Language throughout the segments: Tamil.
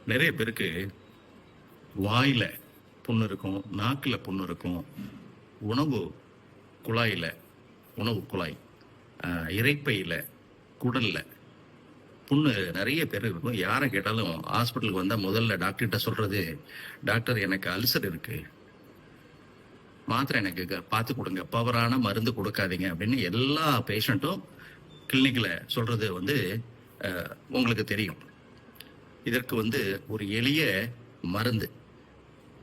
நிறைய பேருக்கு வாயில புண்ணு இருக்கும், நாக்குல புண்ணு இருக்கும், உணவு குழாயில, உணவு குழாய், இரைப்பையில, குடல்ல புண்ணு நிறைய பேர் இருக்கும். யாரை கேட்டாலும் ஹாஸ்பிட்டலுக்கு வந்தா முதல்ல டாக்டர்கிட்ட சொல்றது, "டாக்டர் எனக்கு அல்சர் இருக்கு. மாத்திரை எனக்கு பார்த்து குடுங்க. பவரான மருந்து குடுக்காதீங்க." அப்படின்னு எல்லா பேஷண்ட்டும் கிளினிக்ல சொல்றது உங்களுக்கு தெரியும். இதற்கு ஒரு எளிய மருந்து.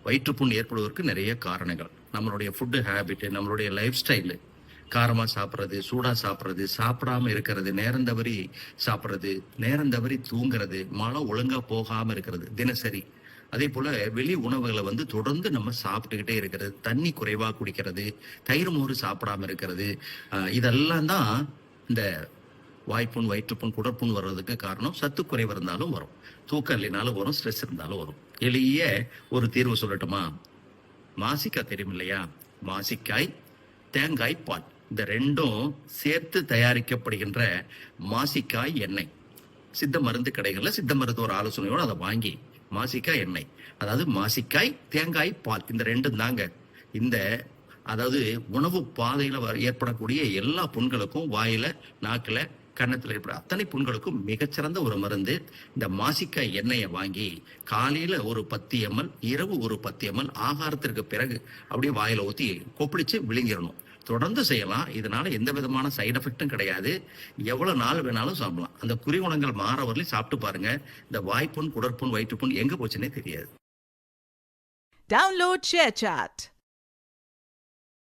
வயிற்றுப்புண் ஏற்படுவதற்கு நிறைய காரணங்கள். நம்மளுடைய ஃபுட்டு ஹேபிட், நம்மளுடைய லைஃப் ஸ்டைலு, காரமா சாப்பிட்றது, சூடா சாப்பிட்றது, சாப்பிடாம இருக்கிறது, நேரம் தவறி சாப்பிட்றது, நேரம் தவறி தூங்குறது, மலம் ஒழுங்கா போகாம இருக்கிறது தினசரி. அதே போல வெளி உணவுகளை தொடர்ந்து நம்ம சாப்பிட்டுக்கிட்டே இருக்கிறது, தண்ணி குறைவா குடிக்கிறது, தயிர் மோறு சாப்பிடாம இருக்கிறது, இதெல்லாம் தான் இந்த வாய்ப்புண், வயிற்றுப்புண், குடற்புண் வர்றதுக்கு காரணம். சத்து குறைவு இருந்தாலும் வரும், தூக்கம் இல்லைனாலும் வரும், ஸ்ட்ரெஸ் இருந்தாலும் வரும். எளிய ஒரு தீர்வு சொல்லட்டுமா? மாசிக்காய் தெரியும் இல்லையா? மாசிக்காய், தேங்காய் பால், இந்த ரெண்டும் சேர்த்து தயாரிக்கப்படுகின்ற மாசிக்காய் எண்ணெய். சித்த மருந்து கடைகள்ல சித்த மருத்துவர் ஆலோசனையோடு அதை வாங்கி, மாசிக்காய் எண்ணெய், அதாவது மாசிக்காய், தேங்காய் பால், இந்த ரெண்டும் தாங்க இந்த அதாவது உணவு பாதையில ஏற்படக்கூடிய எல்லா புண்களுக்கும், வாயில, நாக்குல, கன்னத்துல ஏற்பட அத்தனை புண்களுக்கும் மிகச்சிறந்த ஒரு மருந்து. இந்த மாசிக்காய் எண்ணெயை வாங்கி காலையில ஒரு 10 ml, இரவு ஒரு 10 ml, ஆகாரத்திற்கு பிறகு அப்படியே வாயில ஊத்தி கொப்பளிச்சு விழுங்கிடணும். தொடர்ந்து செய்யலாம். இதனால எந்த விதமான சைடு எஃபெக்டும் கிடையாது. எவ்வளவு நாள் வேணாலும் சாப்பிடலாம். அந்த குறிகுணங்கள் மாற வரலையும் சாப்பிட்டு பாருங்க. இந்த வாய்ப்புண், குடற்புண், வயிற்றுப்புண் எங்க போச்சுன்னே தெரியாது. Download ShareChat.